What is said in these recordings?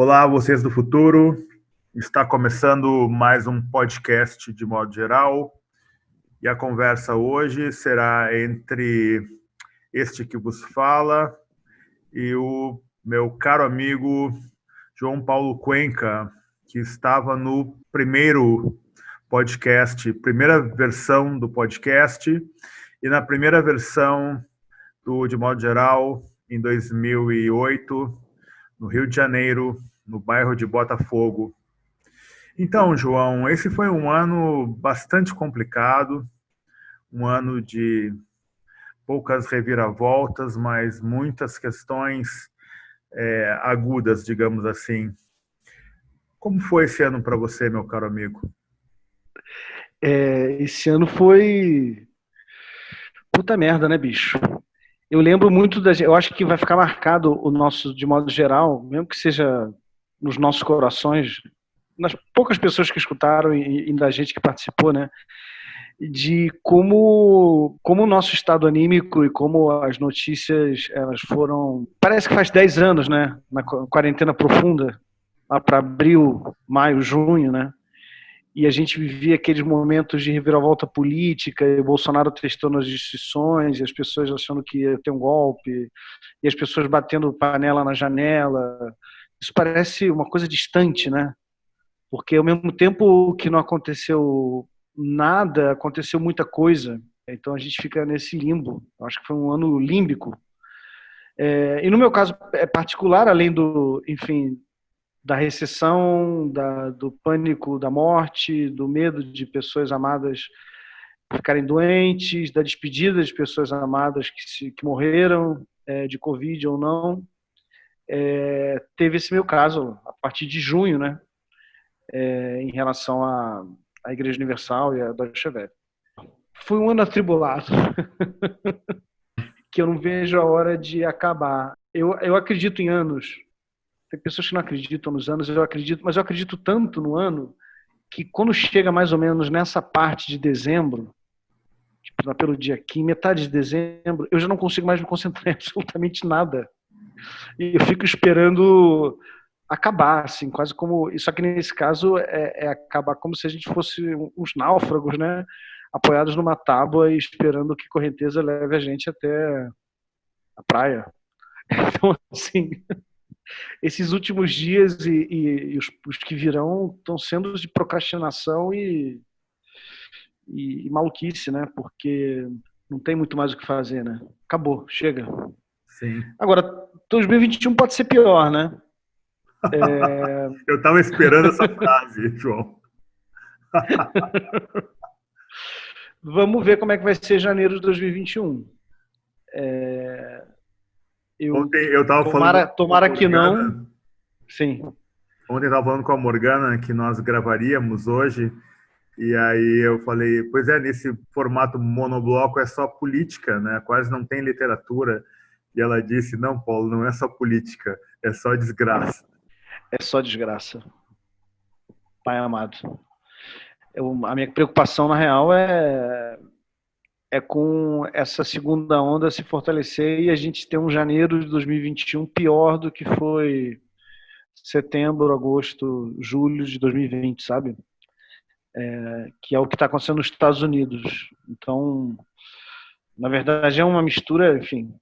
Olá, vocês do futuro. Está começando mais um podcast de modo geral. E a conversa hoje será entre este que vos fala e o meu caro amigo João Paulo Cuenca, que estava no primeiro podcast, primeira versão do podcast, e na primeira versão do De Modo Geral, em 2008, no Rio de Janeiro, no bairro de Botafogo. Então, João, esse foi um ano bastante complicado, um ano de poucas reviravoltas, mas muitas questões agudas, digamos assim. Como foi esse ano para você, meu caro amigo? Esse ano foi puta merda, né, bicho? Eu lembro muito eu acho que vai ficar marcado o nosso, de modo geral, mesmo que seja nos nossos corações, nas poucas pessoas que escutaram e da gente que participou, né? De como o nosso estado anímico e como as notícias elas foram. Parece que faz 10 anos, né? Na quarentena profunda, lá para abril, maio, junho, né? E a gente vivia aqueles momentos de reviravolta política, e o Bolsonaro testando as instituições, e as pessoas achando que ia ter um golpe, e as pessoas batendo panela na janela. Isso parece uma coisa distante, né? Porque ao mesmo tempo que não aconteceu nada, aconteceu muita coisa. Então a gente fica nesse limbo. Eu acho que foi um ano límbico. E no meu caso particular, além do, enfim, da recessão, do pânico da morte, do medo de pessoas amadas ficarem doentes, da despedida de pessoas amadas que morreram, de Covid ou não. Teve esse meu caso a partir de junho, né, em relação à Igreja Universal e à Deutsche Welle. Foi um ano atribulado, que eu não vejo a hora de acabar. Eu acredito em anos. Tem pessoas que não acreditam nos anos, eu acredito, mas eu acredito tanto no ano que quando chega mais ou menos nessa parte de dezembro, tipo, pelo dia 15, metade de dezembro, eu já não consigo mais me concentrar em absolutamente nada. E eu fico esperando acabar, assim, quase como. Só que nesse caso é acabar como se a gente fosse uns náufragos, né? Apoiados numa tábua e esperando que correnteza leve a gente até a praia. Então, assim, esses últimos dias e os que virão estão sendo de procrastinação e maluquice, né? Porque não tem muito mais o que fazer, né? Acabou, chega. Sim. Agora, 2021 pode ser pior, né? Eu estava esperando essa frase, João. Vamos ver como é que vai ser janeiro de 2021. Ontem eu estava falando com a Tomara que não. Morgana. Sim. Ontem eu estava falando com a Morgana que nós gravaríamos hoje. E aí eu falei, pois é, nesse formato monobloco é só política, né? Quase não tem literatura. E ela disse, não, Paulo, não é só política, é só desgraça. É só desgraça. Pai amado. A minha preocupação, na real, é com essa segunda onda se fortalecer e a gente ter um janeiro de 2021 pior do que foi setembro, agosto, julho de 2020, sabe? Que é o que está acontecendo nos Estados Unidos. Então, na verdade, é uma mistura, enfim.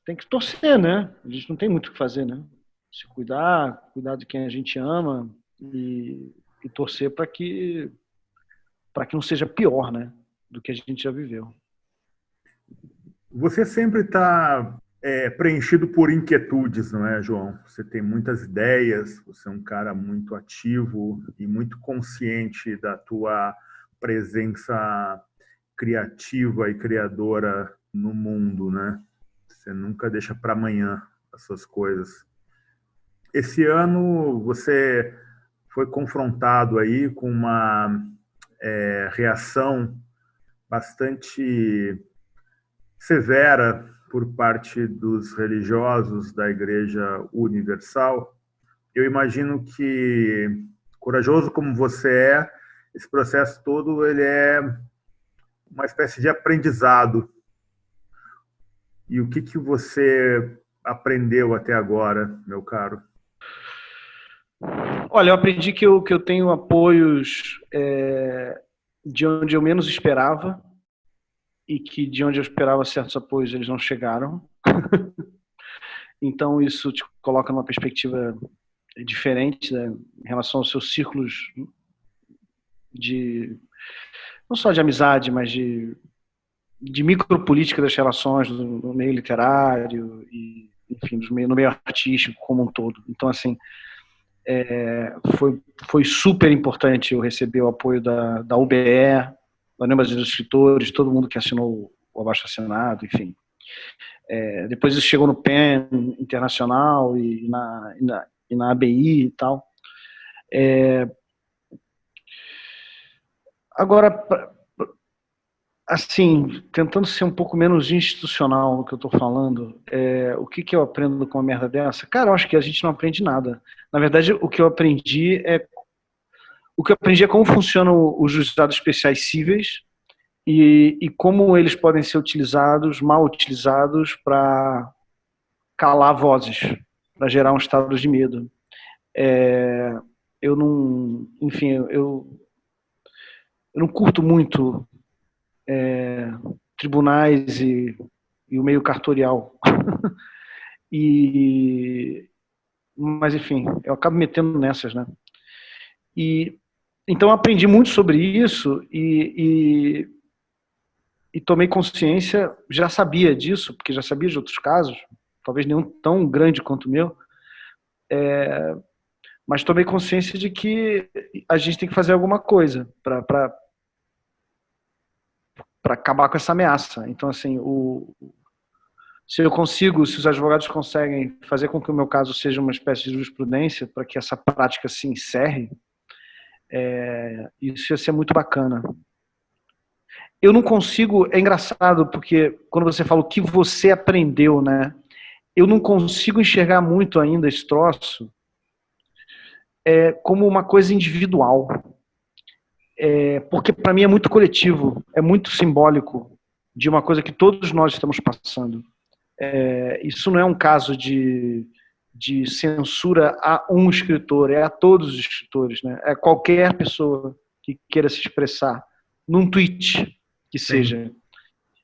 Tem que torcer, né? A gente não tem muito o que fazer, né? Se cuidar de quem a gente ama e torcer para que não seja pior, né? Do que a gente já viveu. Você sempre está preenchido por inquietudes, não é, João? Você tem muitas ideias, você é um cara muito ativo e muito consciente da tua presença criativa e criadora no mundo, né? Você nunca deixa para amanhã as suas coisas. Esse ano você foi confrontado aí com uma reação bastante severa por parte dos religiosos da Igreja Universal. Eu imagino que, corajoso como você é, esse processo todo ele é uma espécie de aprendizado. E o que você aprendeu até agora, meu caro? Olha, eu aprendi que eu tenho apoios de onde eu menos esperava e que de onde eu esperava certos apoios eles não chegaram. Então isso te coloca numa perspectiva diferente, né, em relação aos seus círculos de não só de amizade, mas de micropolítica das relações no meio literário e, enfim, no meio artístico como um todo. Então, assim, foi super importante eu receber o apoio da UBE, da União Brasileira dos Escritores, todo mundo que assinou o abaixo-assinado, enfim. Depois isso chegou no PEN Internacional e na ABI e tal. Agora, assim, tentando ser um pouco menos institucional no que eu estou falando, o que eu aprendo com uma merda dessa? Cara, eu acho que a gente não aprende nada. Na verdade, o que eu aprendi é como funcionam os juizados especiais cíveis e como eles podem ser utilizados, mal utilizados, para calar vozes, para gerar um estado de medo. Eu não, enfim, eu não curto muito tribunais e o meio cartorial. Mas, enfim, eu acabo metendo nessas, né? Então, eu aprendi muito sobre isso e tomei consciência, já sabia disso, porque já sabia de outros casos, talvez nenhum tão grande quanto o meu, mas tomei consciência de que a gente tem que fazer alguma coisa para acabar com essa ameaça. Então, assim, se os advogados conseguem fazer com que o meu caso seja uma espécie de jurisprudência para que essa prática se encerre, isso ia ser muito bacana. Eu não consigo, é engraçado, porque quando você fala o que você aprendeu, né? Eu não consigo enxergar muito ainda esse troço como uma coisa individual. Porque para mim é muito coletivo, é muito simbólico de uma coisa que todos nós estamos passando. Isso não é um caso de censura a um escritor, é a todos os escritores, né? É qualquer pessoa que queira se expressar, num tweet que seja.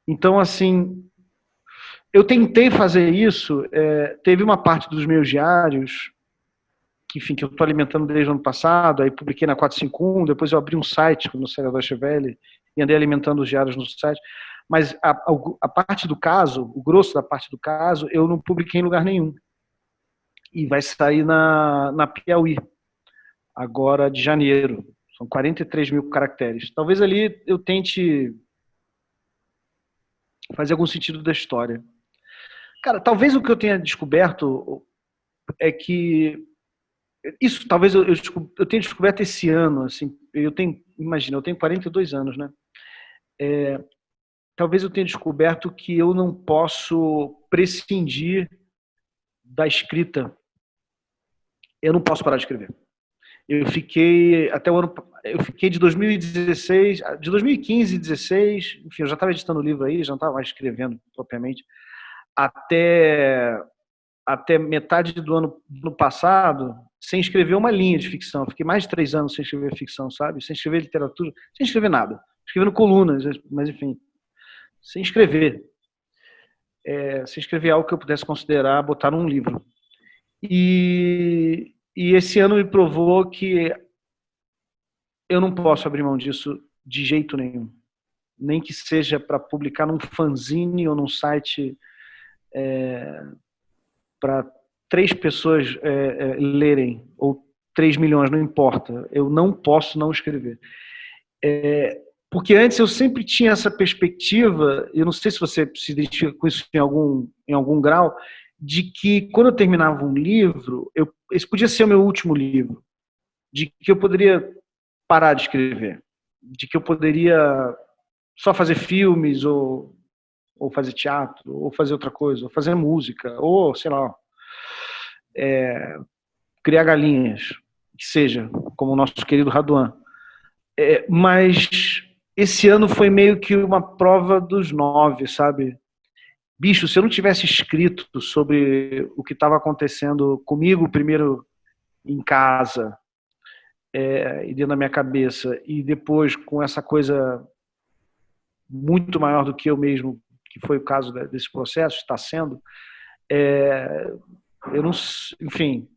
Então, assim, eu tentei fazer isso, teve uma parte dos meus diários, que, enfim, que eu estou alimentando desde o ano passado, aí publiquei na 451, depois eu abri um site no Sérgio Deutsche Welle e andei alimentando os diários no site, mas a parte do caso, o grosso da parte do caso, eu não publiquei em lugar nenhum. E vai sair na Piauí, agora de janeiro. São 43 mil caracteres. Talvez ali eu tente fazer algum sentido da história. Cara, talvez o que eu tenha descoberto é que isso talvez eu tenha descoberto esse ano, assim, imagina, eu tenho 42 anos, né? Talvez eu tenha descoberto que eu não posso prescindir da escrita. Eu não posso parar de escrever. Eu fiquei de 2016, de 2015 e 2016, enfim, eu já estava editando o livro aí, já não estava mais escrevendo propriamente, até metade do ano passado, sem escrever uma linha de ficção. Eu fiquei mais de 3 anos sem escrever ficção, sabe? Sem escrever literatura, sem escrever nada. Escrevendo colunas, mas enfim, sem escrever. Sem escrever algo que eu pudesse considerar botar num livro. E esse ano me provou que eu não posso abrir mão disso de jeito nenhum. Nem que seja para publicar num fanzine ou num site para 3 pessoas lerem, ou 3 milhões, não importa. Eu não posso não escrever. Porque antes eu sempre tinha essa perspectiva, eu não sei se você se identifica com isso em algum grau, de que quando eu terminava um livro, esse podia ser o meu último livro, de que eu poderia parar de escrever, de que eu poderia só fazer filmes, ou fazer teatro, ou fazer outra coisa, ou fazer música, ou, sei lá, criar galinhas, que seja, como o nosso querido Raduan. Mas esse ano foi meio que uma prova dos 9, sabe? bicho, se eu não tivesse escrito sobre o que estava acontecendo comigo primeiro em casa, e dentro da minha cabeça, e depois com essa coisa muito maior do que eu mesmo, que foi o caso desse processo, está sendo, eu não, enfim,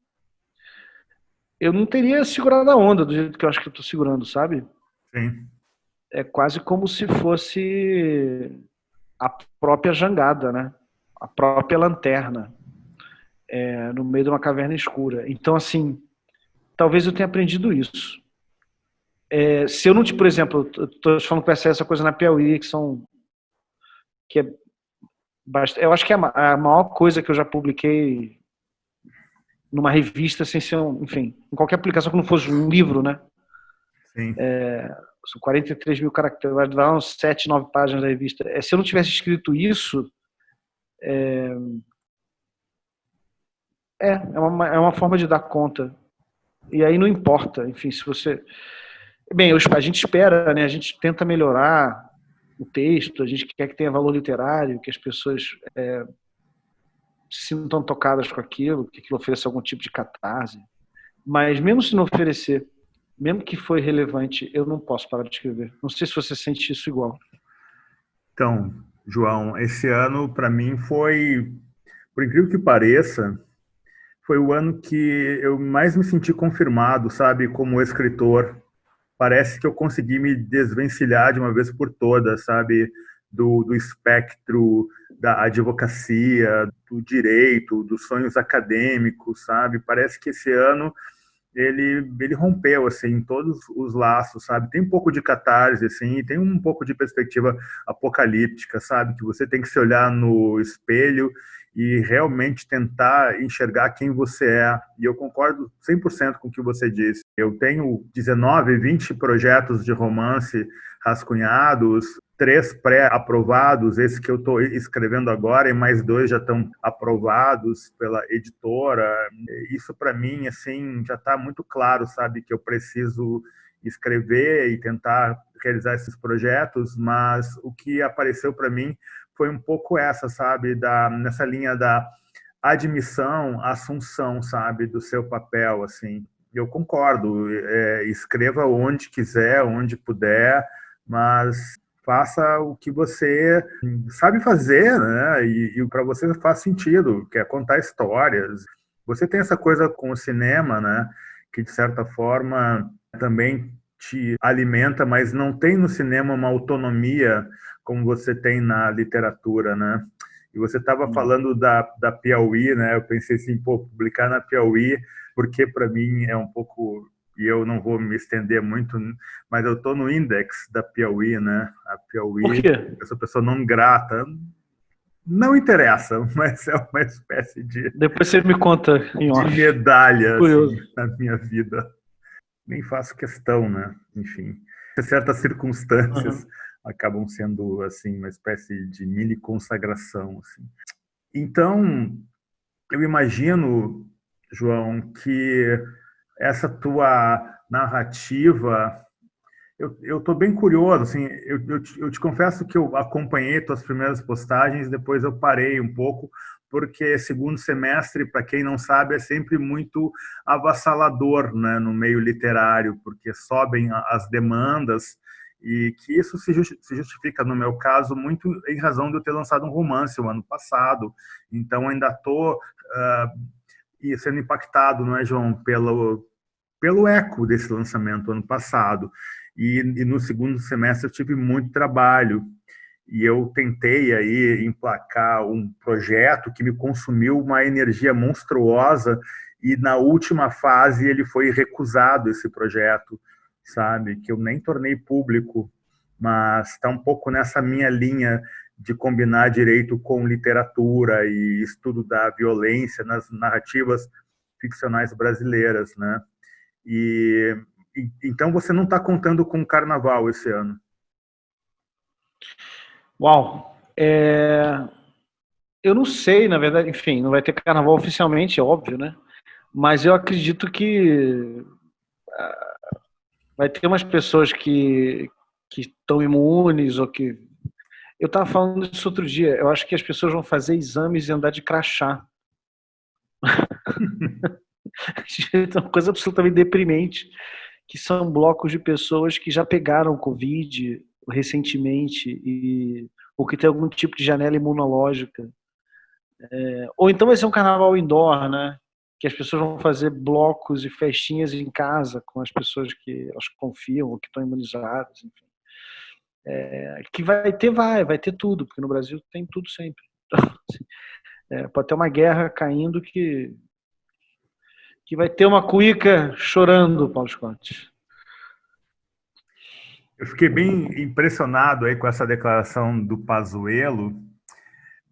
eu não teria segurado a onda do jeito que eu acho que eu estou segurando, sabe? Sim. É quase como se fosse a própria jangada, né? A própria lanterna, no meio de uma caverna escura. Então, assim, talvez eu tenha aprendido isso. Se eu não, por exemplo, eu estou falando com essa coisa na Piauí, que é eu acho que é a maior coisa que eu já publiquei numa revista, sem ser, enfim, em qualquer publicação que não fosse um livro, né? Sim. São 43 mil caracteres, vai dar uns 7, 9 páginas da revista. Se eu não tivesse escrito isso, é uma forma de dar conta. E aí não importa, enfim, se você... Bem, a gente espera, né? A gente tenta melhorar o texto, a gente quer que tenha valor literário, que as pessoas se sintam tocadas com aquilo, que aquilo ofereça algum tipo de catarse. Mas mesmo se não oferecer, mesmo que foi relevante, eu não posso parar de escrever. Não sei se você sente isso igual. Então, João, esse ano para mim foi, por incrível que pareça, foi o ano que eu mais me senti confirmado, sabe, como escritor. Parece que eu consegui me desvencilhar de uma vez por todas, sabe, do espectro da advocacia, do direito, dos sonhos acadêmicos, sabe? Parece que esse ano ele rompeu assim todos os laços, sabe? Tem um pouco de catarse assim, e tem um pouco de perspectiva apocalíptica, sabe? Que você tem que se olhar no espelho e realmente tentar enxergar quem você é. E eu concordo 100% com o que você disse. Eu tenho 19, 20 projetos de romance rascunhados, 3 pré-aprovados, esse que eu estou escrevendo agora, e mais 2 já estão aprovados pela editora. Isso para mim assim já está muito claro, sabe, que eu preciso escrever e tentar realizar esses projetos, mas o que apareceu para mim foi um pouco essa, sabe, nessa linha da admissão, assunção, sabe, do seu papel, assim. Eu concordo, escreva onde quiser, onde puder, mas faça o que você sabe fazer, né? E para você faz sentido, que é contar histórias. Você tem essa coisa com o cinema, né? Que de certa forma também te alimenta, mas não tem no cinema uma autonomia como você tem na literatura, né? E você estava falando da Piauí, né? Eu pensei assim, pô, publicar na Piauí, porque para mim é um pouco, e eu não vou me estender muito, mas eu estou no index da Piauí, né? A Piauí, por quê? eu sou pessoa não grata, não interessa, mas é uma espécie Depois você me conta em off. de medalha Curioso. assim, na minha vida. Nem faço questão, né? Enfim, certas circunstâncias acabam sendo assim uma espécie de mini consagração, assim. Então, eu imagino, João, que essa tua narrativa, eu estou bem curioso, assim, eu te confesso que eu acompanhei tuas primeiras postagens, depois eu parei um pouco, porque segundo semestre, para quem não sabe, é sempre muito avassalador, né, no meio literário, porque sobem as demandas, e que isso se justifica, no meu caso, muito em razão de eu ter lançado um romance o ano passado, então ainda estou sendo impactado, não é, João, pelo eco desse lançamento ano passado. E no segundo semestre eu tive muito trabalho e eu tentei aí emplacar um projeto que me consumiu uma energia monstruosa e na última fase ele foi recusado, esse projeto, sabe, que eu nem tornei público, mas está um pouco nessa minha linha de combinar direito com literatura e estudo da violência nas narrativas ficcionais brasileiras, né? Então você não está contando com o carnaval esse ano? Uau! Eu não sei, na verdade, enfim, não vai ter carnaval oficialmente, é óbvio, né? Mas eu acredito que vai ter umas pessoas que estão imunes ou que... Eu estava falando disso outro dia. Eu acho que as pessoas vão fazer exames e andar de crachá. É uma coisa absolutamente deprimente, que são blocos de pessoas que já pegaram Covid recentemente ou que tem algum tipo de janela imunológica. Ou então vai ser um carnaval indoor, né? Que as pessoas vão fazer blocos e festinhas em casa com as pessoas que elas confiam ou que estão imunizadas, enfim. Que vai ter tudo, porque no Brasil tem tudo sempre. Então, assim, pode ter uma guerra caindo que vai ter uma cuíca chorando, Paulo Scott. Eu fiquei bem impressionado aí com essa declaração do Pazuello,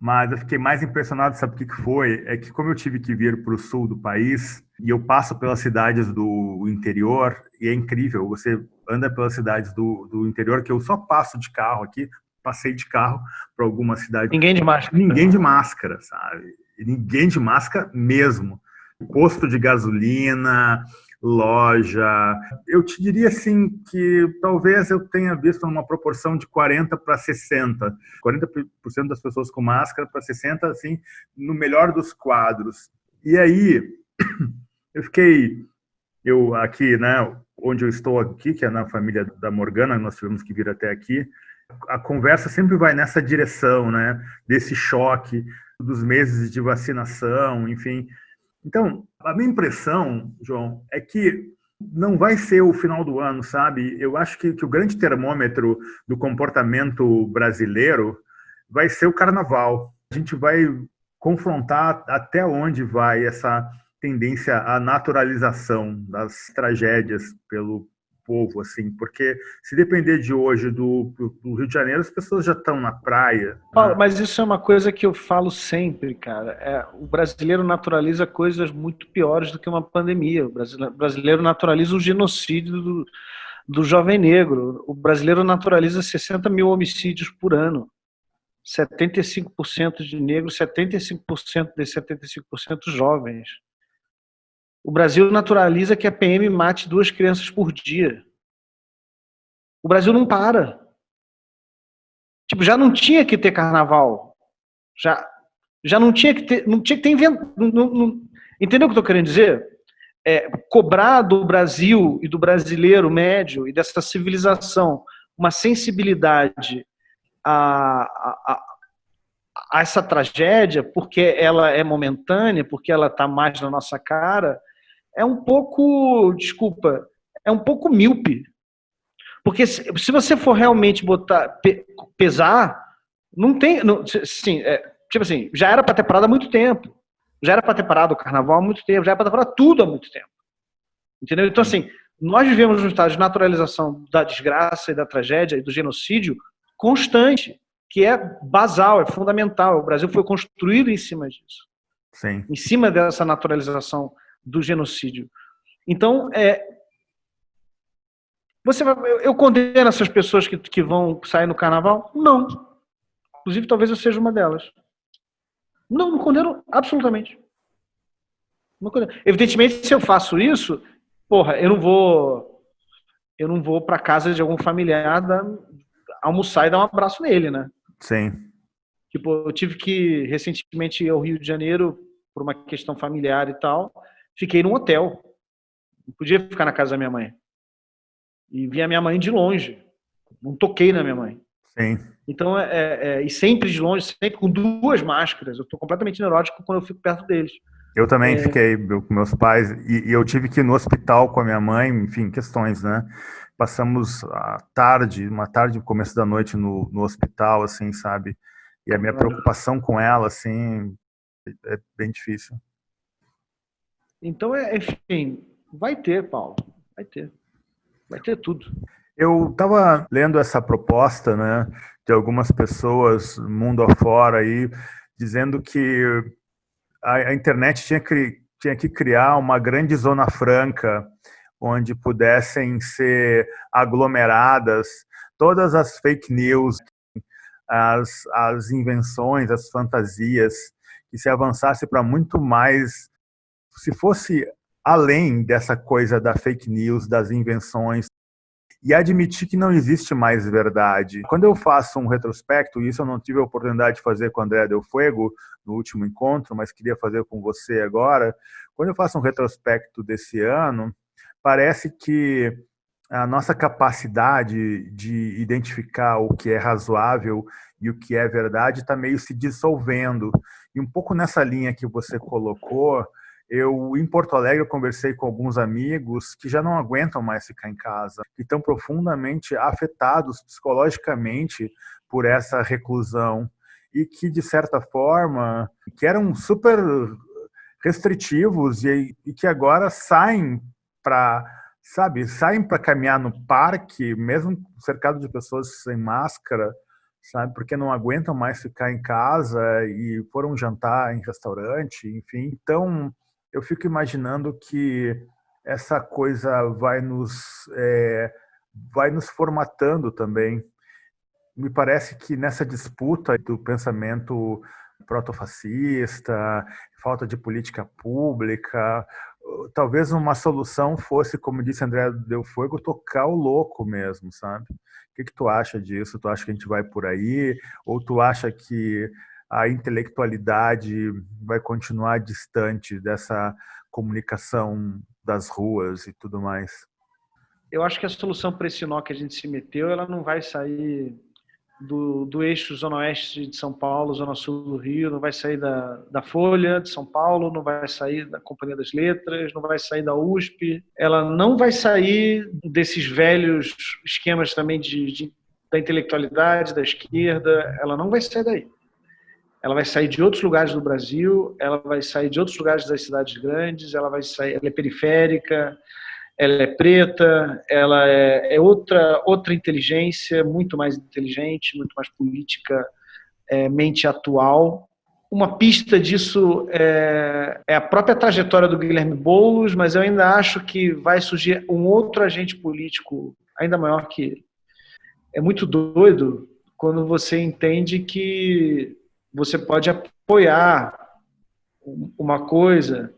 mas eu fiquei mais impressionado, sabe o que foi? É que como eu tive que vir para o sul do país, e eu passo pelas cidades do interior, e é incrível, você anda pelas cidades do interior, que eu só passo de carro aqui, passei de carro para algumas cidades. Ninguém de máscara. Ninguém de máscara, sabe? Ninguém de máscara mesmo. Posto de gasolina, loja. Eu te diria assim que talvez eu tenha visto uma proporção de 40 para 60. 40% das pessoas com máscara para 60, assim, no melhor dos quadros. E aí, eu aqui, né, onde eu estou aqui, que é na família da Morgana, nós tivemos que vir até aqui, a conversa sempre vai nessa direção, né, desse choque dos meses de vacinação, enfim. Então, a minha impressão, João, é que não vai ser o final do ano, sabe? Eu acho que o grande termômetro do comportamento brasileiro vai ser o carnaval. A gente vai confrontar até onde vai essa tendência à naturalização das tragédias pelo povo, assim, porque se depender de hoje do Rio de Janeiro, as pessoas já estão na praia. Paulo, mas isso é uma coisa que eu falo sempre, cara. O brasileiro naturaliza coisas muito piores do que uma pandemia. O brasileiro naturaliza o genocídio do jovem negro. O brasileiro naturaliza 60 mil homicídios por ano. 75% de negros, 75% desses 75% jovens. O Brasil naturaliza que a PM mate 2 crianças por dia. O Brasil não para. Tipo, já não tinha que ter carnaval. Já não tinha que ter. Não tinha que ter inventado. Entendeu o que eu estou querendo dizer? Cobrar do Brasil e do brasileiro médio e dessa civilização uma sensibilidade a essa tragédia, porque ela é momentânea, porque ela está mais na nossa cara, é um pouco, desculpa, é um pouco míope. Porque se você for realmente pesar, não tem, sim, tipo assim, já era para ter parado há muito tempo, já era para ter parado o carnaval há muito tempo, já era para ter parado tudo há muito tempo, entendeu? Então assim, nós vivemos um estado de naturalização da desgraça e da tragédia e do genocídio constante, que é basal, é fundamental. O Brasil foi construído em cima disso. Sim. Em cima dessa naturalização do genocídio. Então, eu condeno essas pessoas que vão sair no carnaval? Não. Inclusive, talvez eu seja uma delas. Não condeno absolutamente. Não condeno. Evidentemente, se eu faço isso, eu não vou para casa de algum familiar almoçar e dar um abraço nele, né? Sim. Tipo, eu tive que recentemente ir ao Rio de Janeiro por uma questão familiar e tal. Fiquei num hotel. Não podia ficar na casa da minha mãe. E vi a minha mãe de longe. Não toquei na minha mãe. Sim. Então, e sempre de longe, sempre com 2 máscaras. Eu estou completamente neurótico quando eu fico perto deles. Eu também fiquei com meus pais e eu tive que ir no hospital com a minha mãe, enfim, questões, né? Passamos uma tarde, começo da noite no hospital, assim, sabe? E a minha preocupação com ela, assim, é bem difícil. Então, enfim, vai ter, Paulo. Vai ter. Vai ter tudo. Eu estava lendo essa proposta, né, de algumas pessoas mundo afora aí, dizendo que a internet tinha que criar uma grande zona franca onde pudessem ser aglomeradas todas as fake news, as invenções, as fantasias, que se avançasse para muito mais, se fosse além dessa coisa da fake news, das invenções, e admitir que não existe mais verdade. Quando eu faço um retrospecto, e isso eu não tive a oportunidade de fazer com o André Del Fuego no último encontro, mas queria fazer com você agora, quando eu faço um retrospecto desse ano, parece que a nossa capacidade de identificar o que é razoável e o que é verdade está meio se dissolvendo. E um pouco nessa linha que você colocou, em Porto Alegre, eu conversei com alguns amigos que já não aguentam mais ficar em casa, que estão profundamente afetados psicologicamente por essa reclusão e que, de certa forma, que eram super restritivos e que agora saem para caminhar no parque, mesmo cercado de pessoas sem máscara, sabe, porque não aguentam mais ficar em casa e foram jantar em restaurante, enfim. Então, eu fico imaginando que essa coisa vai nos formatando também. Me parece que nessa disputa do pensamento protofascista, falta de política pública, talvez uma solução fosse, como disse André Del Fuego, tocar o louco mesmo, sabe? O que tu acha disso? Tu acha que a gente vai por aí? Ou tu acha que a intelectualidade vai continuar distante dessa comunicação das ruas e tudo mais? Eu acho que a solução para esse nó que a gente se meteu, ela não vai sair do eixo Zona Oeste de São Paulo, Zona Sul do Rio, não vai sair da Folha de São Paulo, não vai sair da Companhia das Letras, não vai sair da USP, ela não vai sair desses velhos esquemas também da intelectualidade, da esquerda, ela não vai sair daí. Ela vai sair de outros lugares do Brasil, ela vai sair de outros lugares das cidades grandes, ela é periférica, ela é preta, ela é outra inteligência, muito mais inteligente, muito mais política, mente atual. Uma pista disso é a própria trajetória do Guilherme Boulos, mas eu ainda acho que vai surgir um outro agente político ainda maior que ele. É muito doido quando você entende que você pode apoiar uma coisa,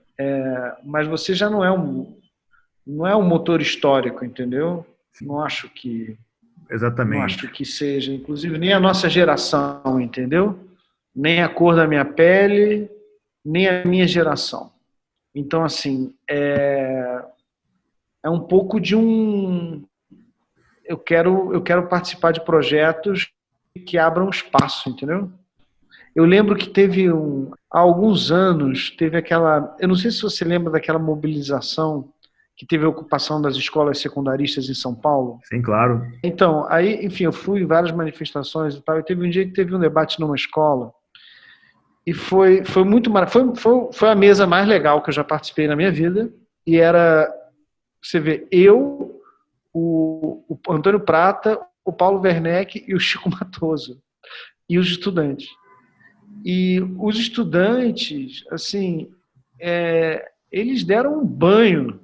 mas você já não é um motor histórico, entendeu? Não acho que seja, inclusive nem a nossa geração, entendeu? Nem a cor da minha pele, nem a minha geração. Então, assim, é um pouco de um... Eu quero participar de projetos que abram espaço, entendeu? Eu lembro que há alguns anos, teve aquela... Eu não sei se você lembra daquela mobilização que teve a ocupação das escolas secundaristas em São Paulo. Sim, claro. Então, aí, enfim, eu fui em várias manifestações e tal, e teve um dia que teve um debate numa escola, e foi muito maravilhoso. Foi a mesa mais legal que eu já participei na minha vida, e era, você vê, o Antônio Prata, o Paulo Werneck e o Chico Matoso, e os estudantes. E os estudantes, assim, eles deram um banho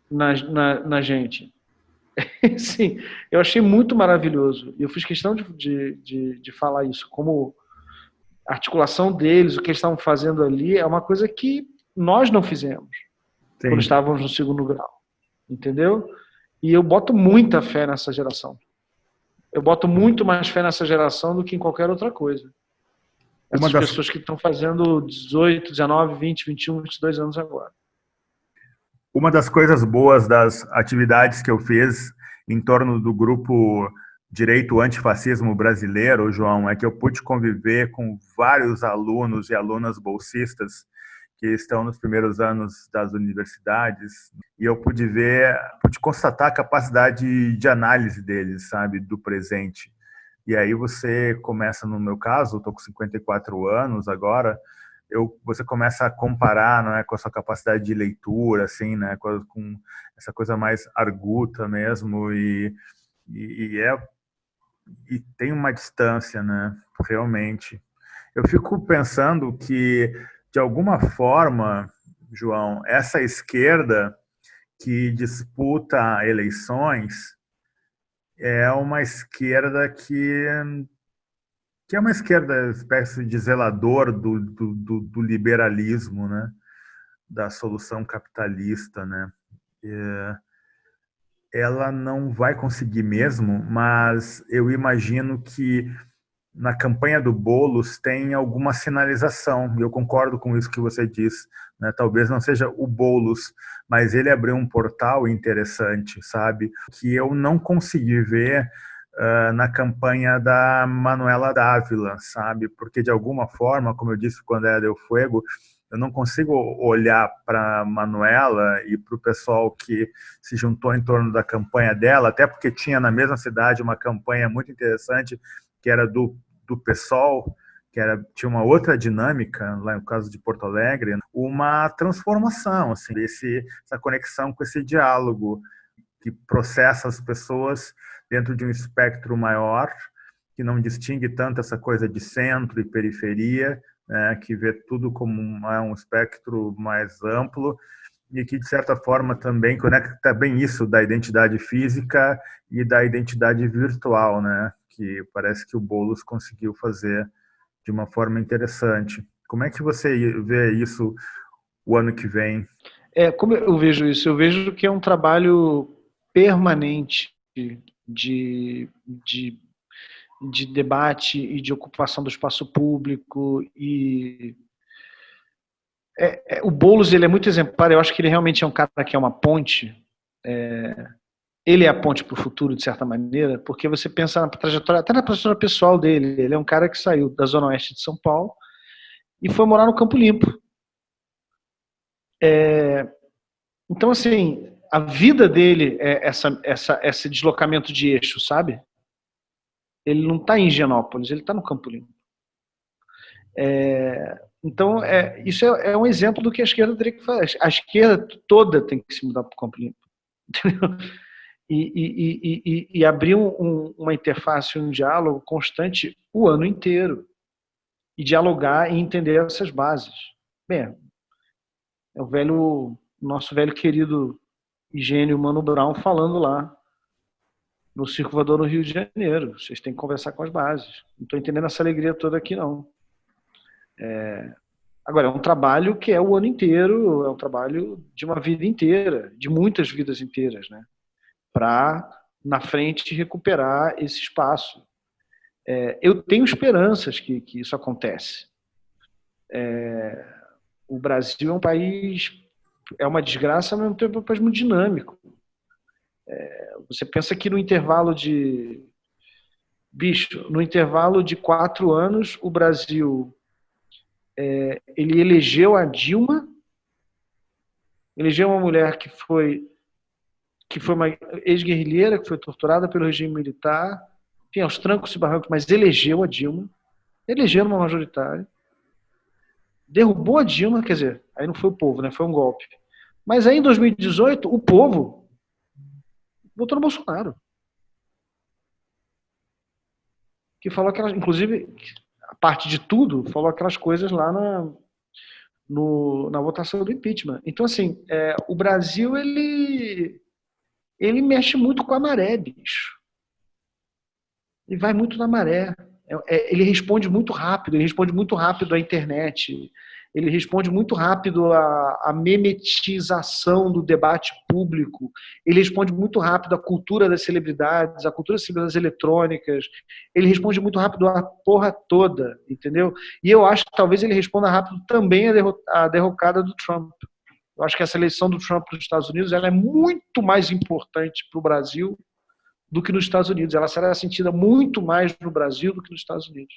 na gente. Sim, eu achei muito maravilhoso. E eu fiz questão de falar isso, como a articulação deles, o que eles estavam fazendo ali, é uma coisa que nós não fizemos. Sim. Quando estávamos no segundo grau. Entendeu? E eu boto muita fé nessa geração. Eu boto muito mais fé nessa geração do que em qualquer outra coisa. Essas pessoas que estão fazendo 18, 19, 20, 21, 22 anos agora. Uma das coisas boas das atividades que eu fiz em torno do grupo Direito Antifascismo Brasileiro, João, é que eu pude conviver com vários alunos e alunas bolsistas que estão nos primeiros anos das universidades, e eu pude constatar a capacidade de análise deles, sabe, do presente. E aí você começa, no meu caso, eu estou com 54 anos agora, você começa a comparar, não é, com a sua capacidade de leitura, assim, né, com essa coisa mais arguta mesmo, e tem uma distância, né, realmente. Eu fico pensando que, de alguma forma, João, essa esquerda que disputa eleições é uma esquerda que é uma esquerda, espécie de zelador do liberalismo, né? Da solução capitalista, né? ela não vai conseguir mesmo, mas eu imagino que na campanha do Boulos tem alguma sinalização, e eu concordo com isso que você diz, né? Talvez não seja o Boulos, mas ele abriu um portal interessante, sabe? Que eu não consegui ver na campanha da Manuela Dávila, sabe? Porque de alguma forma, como eu disse quando era Del Fuego, eu não consigo olhar para Manuela e para o pessoal que se juntou em torno da campanha dela, até porque tinha na mesma cidade uma campanha muito interessante que era do PSOL, tinha uma outra dinâmica, lá no caso de Porto Alegre, uma transformação, assim, essa conexão com esse diálogo que processa as pessoas dentro de um espectro maior, que não distingue tanto essa coisa de centro e periferia, né, que vê tudo como um espectro mais amplo e que, de certa forma, também conecta bem isso da identidade física e da identidade virtual, né, que parece que o Boulos conseguiu fazer de uma forma interessante. Como é que você vê isso o ano que vem? Como eu vejo isso? Eu vejo que é um trabalho permanente de, de, de debate e de ocupação do espaço público. E o Boulos, ele é muito exemplar. Eu acho que ele realmente é um cara que é uma ponte. Ele é a ponte para o futuro, de certa maneira, porque você pensa na trajetória, até na trajetória pessoal dele. Ele é um cara que saiu da Zona Oeste de São Paulo e foi morar no Campo Limpo. Então, assim, a vida dele é esse deslocamento de eixo, sabe? Ele não está em Higienópolis, ele está no Campo Limpo. Então, isso é um exemplo do que a esquerda teria que fazer. A esquerda toda tem que se mudar para o Campo Limpo. Entendeu? E abrir uma interface, um diálogo constante o ano inteiro. E dialogar e entender essas bases. Bem, é o nosso velho querido e gênio Mano Brown falando lá no Circo Voador no Rio de Janeiro. Vocês têm que conversar com as bases. Não estou entendendo essa alegria toda aqui, não. Agora, é um trabalho que é o ano inteiro, é um trabalho de uma vida inteira, de muitas vidas inteiras, né? Para, na frente, recuperar esse espaço. Eu tenho esperanças que isso acontece. O Brasil é um país, é uma desgraça, mas ao mesmo tempo é um país muito dinâmico. Você pensa que no intervalo de 4 anos, o Brasil ele elegeu a Dilma, elegeu uma mulher que foi uma ex-guerrilheira, que foi torturada pelo regime militar, enfim, aos trancos e barrancos, mas elegeu a Dilma, elegeu uma majoritária, derrubou a Dilma, quer dizer, aí não foi o povo, né? Foi um golpe. Mas aí em 2018, o povo votou no Bolsonaro. Que falou aquelas, inclusive, a parte de tudo, falou aquelas coisas lá na votação do impeachment. Então, assim, o Brasil, ele mexe muito com a maré, bicho. Ele vai muito na maré. Ele responde muito rápido à internet, ele responde muito rápido à memetização do debate público, ele responde muito rápido à cultura das celebridades, à cultura das celebridades eletrônicas, ele responde muito rápido à porra toda, entendeu? E eu acho que talvez ele responda rápido também à derrocada do Trump. Eu acho que essa eleição do Trump nos Estados Unidos ela é muito mais importante para o Brasil do que nos Estados Unidos. Ela será sentida muito mais no Brasil do que nos Estados Unidos.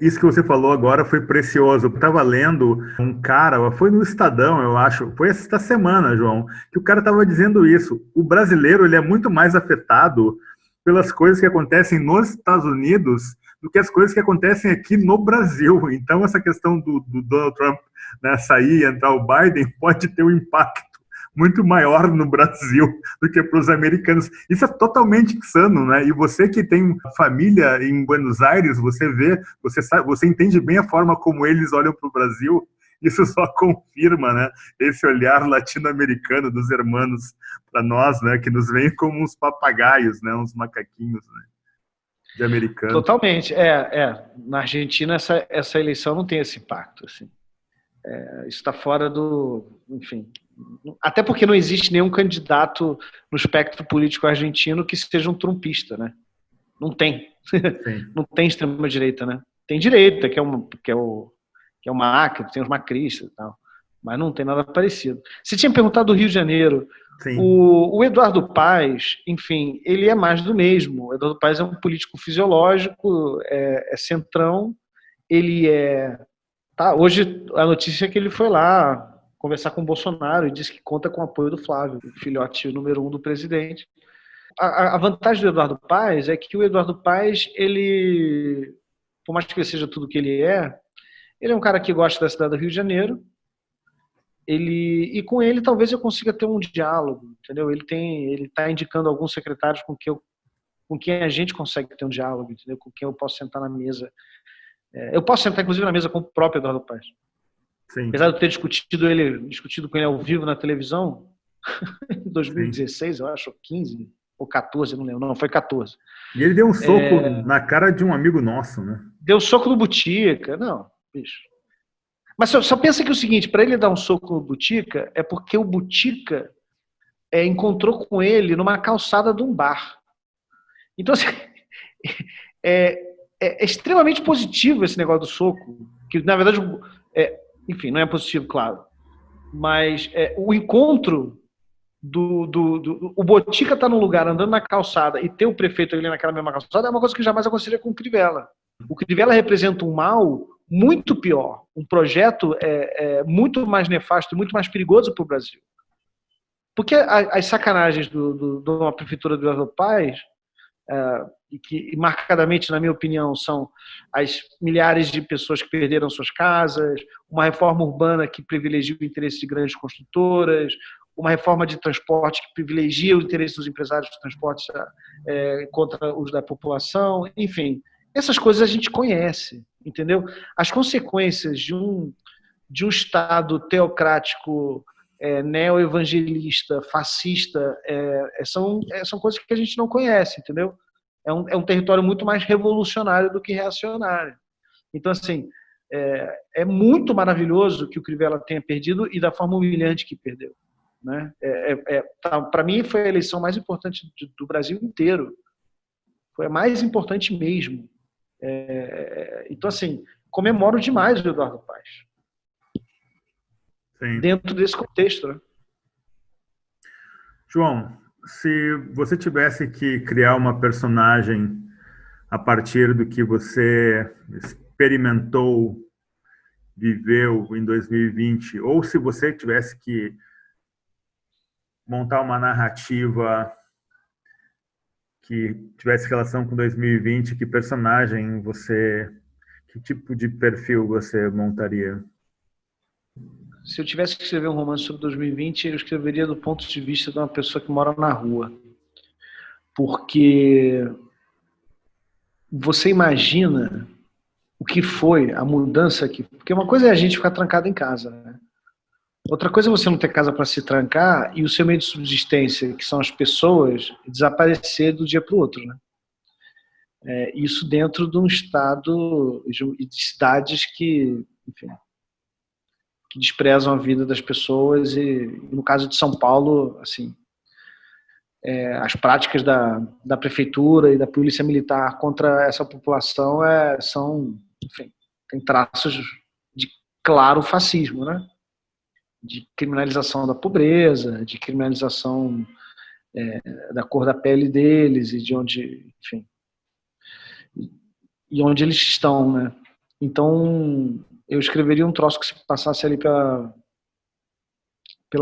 Isso que você falou agora foi precioso. Eu estava lendo um cara, foi no Estadão, eu acho, foi esta semana, João, que o cara estava dizendo isso. O brasileiro ele é muito mais afetado pelas coisas que acontecem nos Estados Unidos do que as coisas que acontecem aqui no Brasil. Então, essa questão do Donald Trump, né, sair e entrar o Biden pode ter um impacto muito maior no Brasil do que para os americanos. Isso é totalmente insano, né? E você que tem família em Buenos Aires, você vê, você sabe, você entende bem a forma como eles olham para o Brasil. Isso só confirma, né, esse olhar latino-americano dos hermanos para nós, né, que nos veem como uns papagaios, né, uns macaquinhos, né, de americanos. Totalmente. Na Argentina essa eleição não tem esse impacto, assim. Isso está fora do, enfim, Até porque não existe nenhum candidato no espectro político argentino que seja um trumpista, né? Não tem. Não tem extrema-direita, né? Tem direita, que é o Macri, tem os macristas e tal. Mas não tem nada parecido. Você tinha perguntado do Rio de Janeiro. O Eduardo Paes, enfim, ele é mais do mesmo. O Eduardo Paes é um político fisiológico, é centrão. Ele é... Tá, hoje a notícia é que ele foi lá conversar com o Bolsonaro e disse que conta com o apoio do Flávio, o filhote número 1 do presidente. A vantagem do Eduardo Paes é que o Eduardo Paes, ele, por mais que ele seja tudo que ele é um cara que gosta da cidade do Rio de Janeiro, e com ele talvez eu consiga ter um diálogo, entendeu? Ele está indicando alguns secretários com quem a gente consegue ter um diálogo, entendeu? Com quem eu posso sentar na mesa. Eu posso sentar, inclusive, na mesa com o próprio Eduardo Paes. Sim. Apesar de eu ter discutido com ele ao vivo na televisão, em 2016, eu acho, 15 ou 14, não lembro. Não, foi 14. E ele deu um soco na cara de um amigo nosso, né? Deu soco no Butica. Não, bicho. Mas só pensa que é o seguinte, para ele dar um soco no Butica, é porque o Butica encontrou com ele numa calçada de um bar. Então, assim, é extremamente positivo esse negócio do soco, que, na verdade, enfim, não é positivo, claro. Mas o encontro o Botica tá num lugar andando na calçada e ter o prefeito ali naquela mesma calçada é uma coisa que jamais aconteceria com o Crivella. O Crivella representa um mal muito pior, um projeto muito mais nefasto, muito mais perigoso para o Brasil. Porque as sacanagens de uma prefeitura do Eduardo Paes, e que marcadamente, na minha opinião, são as milhares de pessoas que perderam suas casas, uma reforma urbana que privilegia o interesse de grandes construtoras, uma reforma de transporte que privilegia o interesse dos empresários de transporte contra os da população, enfim, essas coisas a gente conhece, entendeu? As consequências de um Estado teocrático, neo-evangelista, fascista, são coisas que a gente não conhece, entendeu? É um território muito mais revolucionário do que reacionário. Então, assim, é muito maravilhoso que o Crivella tenha perdido e da forma humilhante que perdeu. Né? Para mim, foi a eleição mais importante do Brasil inteiro. Foi a mais importante mesmo. Então, assim, comemoro demais o Eduardo Paes. Sim. Dentro desse contexto, né? João, se você tivesse que criar uma personagem a partir do que você experimentou, viveu em 2020, ou se você tivesse que montar uma narrativa que tivesse relação com 2020, que personagem que tipo de perfil você montaria? Se eu tivesse que escrever um romance sobre 2020, eu escreveria do ponto de vista de uma pessoa que mora na rua. Porque você imagina o que foi a mudança aqui. Porque uma coisa é a gente ficar trancado em casa, né? Outra coisa é você não ter casa para se trancar e o seu meio de subsistência, que são as pessoas, desaparecer do dia para o outro, né? Isso dentro de um estado e de cidades que, enfim, que desprezam a vida das pessoas e no caso de São Paulo, assim, as práticas da prefeitura e da polícia militar contra essa população são, enfim, tem traços de claro fascismo, né? De criminalização da pobreza, de criminalização da cor da pele deles e de onde, enfim, e onde eles estão, né? Então, eu escreveria um troço que se passasse ali pela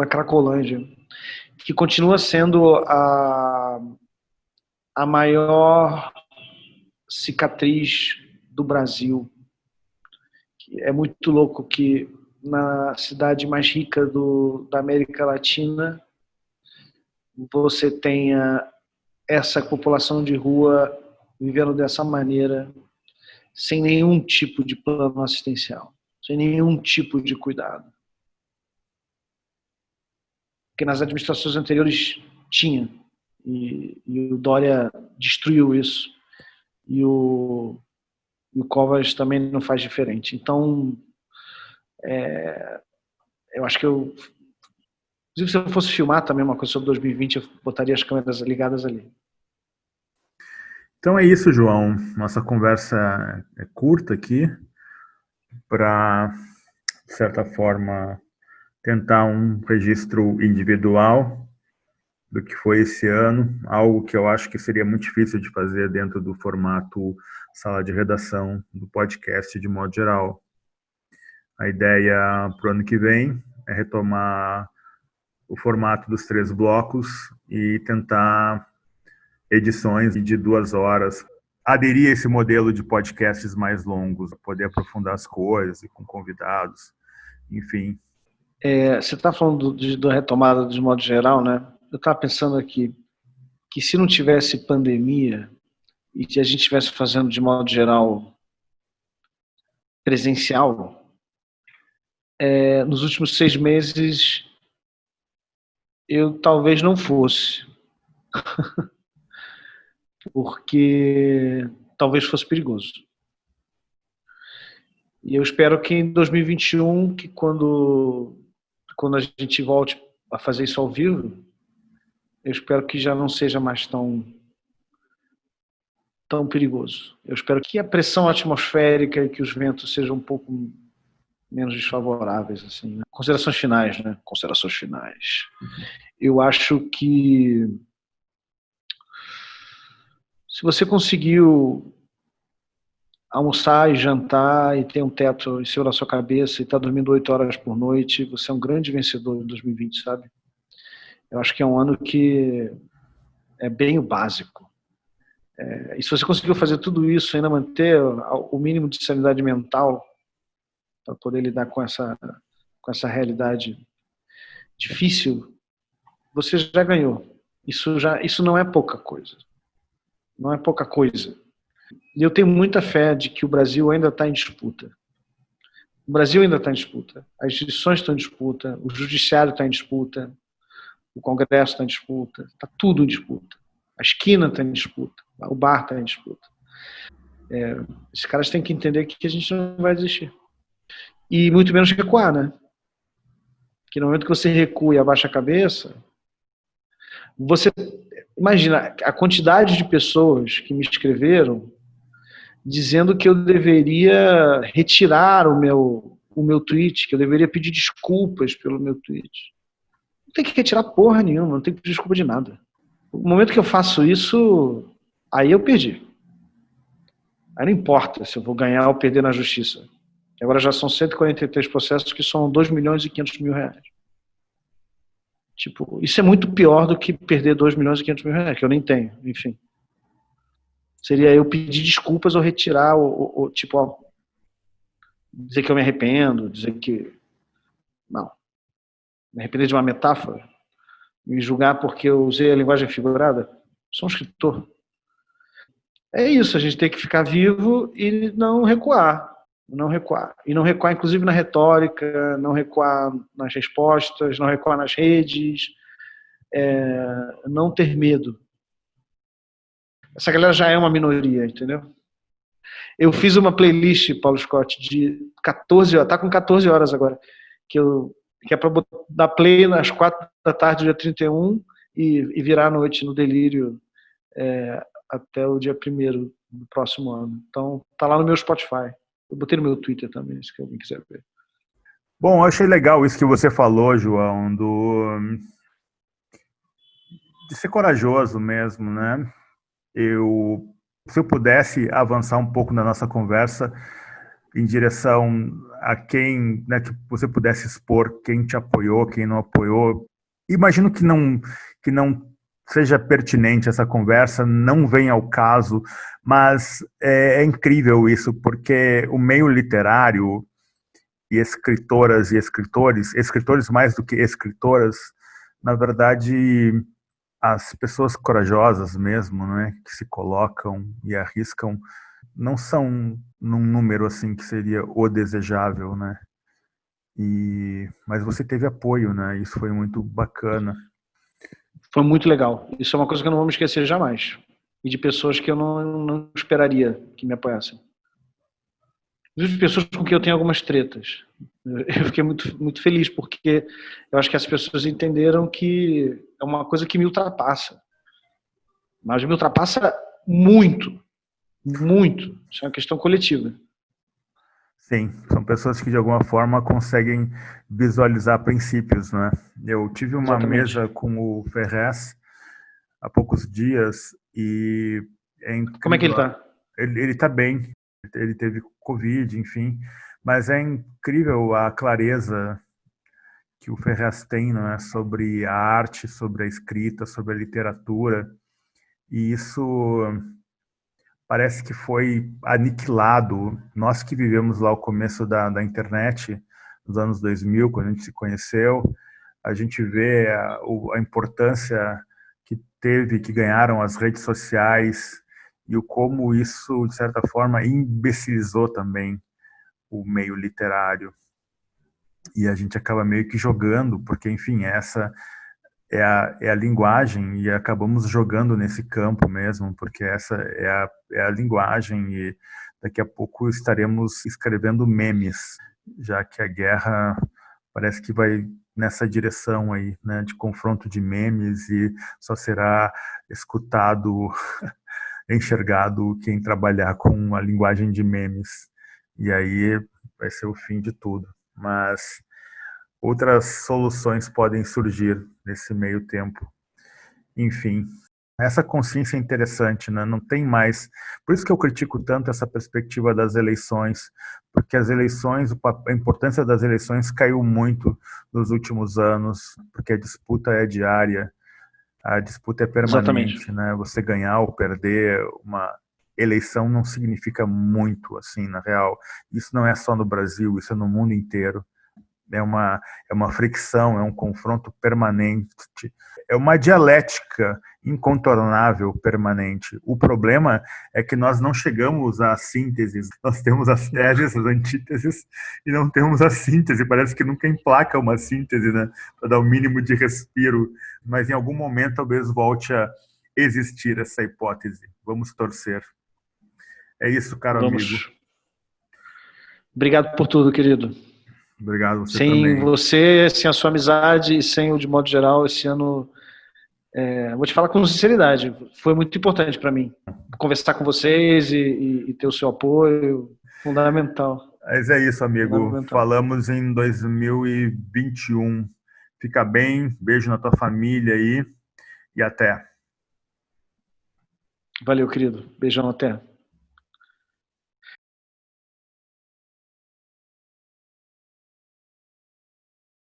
Cracolândia, que continua sendo a maior cicatriz do Brasil. É muito louco que na cidade mais rica da América Latina você tenha essa população de rua vivendo dessa maneira, sem nenhum tipo de plano assistencial, sem nenhum tipo de cuidado. Porque nas administrações anteriores tinha, e o Dória destruiu isso, e o Covas também não faz diferente. Então, eu acho que Inclusive, se eu fosse filmar também uma coisa sobre 2020, eu botaria as câmeras ligadas ali. Então é isso, João. Nossa conversa é curta aqui para, de certa forma, tentar um registro individual do que foi esse ano, algo que eu acho que seria muito difícil de fazer dentro do formato sala de redação do podcast de modo geral. A ideia para o ano que vem é retomar o formato dos 3 blocos e tentar edições de 2 horas. Aderir a esse modelo de podcasts mais longos, poder aprofundar as coisas e com convidados, enfim. Você está falando da retomada de modo geral, né? Eu estava pensando aqui que se não tivesse pandemia e que a gente estivesse fazendo de modo geral presencial, nos últimos 6 meses eu talvez não fosse, porque talvez fosse perigoso. E eu espero que em 2021, que quando a gente volte a fazer isso ao vivo, eu espero que já não seja mais tão perigoso. Eu espero que a pressão atmosférica e que os ventos sejam um pouco menos desfavoráveis, assim, né? Considerações finais, né? Considerações finais. Eu acho que se você conseguiu almoçar e jantar e ter um teto em cima da sua cabeça e está dormindo 8 horas por noite, você é um grande vencedor em 2020, sabe? Eu acho que é um ano que é bem o básico. E se você conseguiu fazer tudo isso e ainda manter o mínimo de sanidade mental para poder lidar com essa realidade difícil, você já ganhou. Isso não é pouca coisa. Não é pouca coisa. E eu tenho muita fé de que o Brasil ainda está em disputa. O Brasil ainda está em disputa. As instituições estão em disputa, o judiciário está em disputa, o Congresso está em disputa, está tudo em disputa. A esquina está em disputa, o bar está em disputa. Esses caras têm que entender que a gente não vai desistir. E muito menos recuar, né? Que no momento que você recua e abaixa a cabeça, você imagina a quantidade de pessoas que me escreveram dizendo que eu deveria retirar o meu tweet, que eu deveria pedir desculpas pelo meu tweet. Não tem que retirar porra nenhuma, não tem que pedir desculpa de nada. No momento que eu faço isso, aí eu perdi. Aí não importa se eu vou ganhar ou perder na justiça. Agora já são 143 processos que são 2 milhões e 500 mil reais. Tipo, isso é muito pior do que perder 2 milhões e 500 mil reais, que eu nem tenho, enfim. Seria eu pedir desculpas ou retirar, tipo, dizer que eu me arrependo, dizer que... Não. Me arrepender de uma metáfora? Me julgar porque eu usei a linguagem figurada? Sou um escritor. É isso, a gente tem que ficar vivo e não recuar. Não recuar. E não recuar, inclusive, na retórica, não recuar nas respostas, não recuar nas redes, não ter medo. Essa galera já é uma minoria, entendeu? Eu fiz uma playlist, Paulo Scott, de 14 horas, tá com 14 horas agora, que é para dar play nas 4 da tarde, dia 31, e virar a noite no delírio até o dia 1º do próximo ano. Então, tá lá no meu Spotify. Eu botei no meu Twitter também, se alguém quiser ver. Bom, eu achei legal isso que você falou, João, de ser corajoso mesmo, né? Se eu pudesse avançar um pouco na nossa conversa em direção a quem, né, que você pudesse expor quem te apoiou, quem não apoiou. Imagino que não seja pertinente essa conversa, não vem ao caso, mas é incrível isso, porque o meio literário e escritoras e escritores mais do que escritoras, na verdade, as pessoas corajosas mesmo, né, que se colocam e arriscam, não são num número assim que seria o desejável, né? Mas você teve apoio, né? Isso foi muito bacana. Foi muito legal. Isso é uma coisa que eu não vou me esquecer jamais. E de pessoas que eu não esperaria que me apoiassem. Inclusive pessoas com quem eu tenho algumas tretas. Eu fiquei muito feliz, porque eu acho que as pessoas entenderam que é uma coisa que me ultrapassa. Mas me ultrapassa muito, muito. Isso é uma questão coletiva. Sim, são pessoas que de alguma forma conseguem visualizar princípios, né? Eu tive uma Exatamente. mesa com o Ferrez há poucos dias e é Como é que ele incrível. está? Ele tá bem, ele teve Covid, enfim, mas é incrível a clareza que o Ferrez tem, né, sobre a arte, sobre a escrita, sobre a literatura, e isso parece que foi aniquilado. Nós que vivemos lá o começo da internet, nos anos 2000, quando a gente se conheceu, a gente vê a importância que teve, que ganharam as redes sociais e o como isso, de certa forma, imbecilizou também o meio literário. E a gente acaba meio que jogando, porque, enfim, essa é a linguagem e acabamos jogando nesse campo mesmo, porque essa é a linguagem e daqui a pouco estaremos escrevendo memes, já que a guerra parece que vai nessa direção aí, né, de confronto de memes e só será escutado, enxergado quem trabalhar com a linguagem de memes. E aí vai ser o fim de tudo. Mas outras soluções podem surgir nesse meio tempo. Enfim, essa consciência é interessante, né? Não tem mais. Por isso que eu critico tanto essa perspectiva das eleições, porque as eleições, a importância das eleições caiu muito nos últimos anos, porque a disputa é diária, a disputa é Exatamente. permanente, né? Você ganhar ou perder uma eleição não significa muito, assim, na real. Isso não é só no Brasil, isso é no mundo inteiro. É uma fricção, é um confronto permanente, é uma dialética incontornável permanente. O problema é que nós não chegamos à síntese, nós temos as teses, as antíteses, e não temos a síntese. Parece que nunca emplaca uma síntese, né? Para dar o mínimo de respiro, mas em algum momento talvez volte a existir essa hipótese. Vamos torcer. É isso, caro amigo. Vamos. Obrigado por tudo, querido. Obrigado, você Sem também. você, sem a sua amizade e sem o de modo geral, esse ano, vou te falar com sinceridade, foi muito importante para mim. Conversar com vocês e ter o seu apoio, fundamental. Mas é isso, amigo. Fundamental. Falamos em 2021. Fica bem, beijo na tua família aí e até. Valeu, querido. Beijão, até.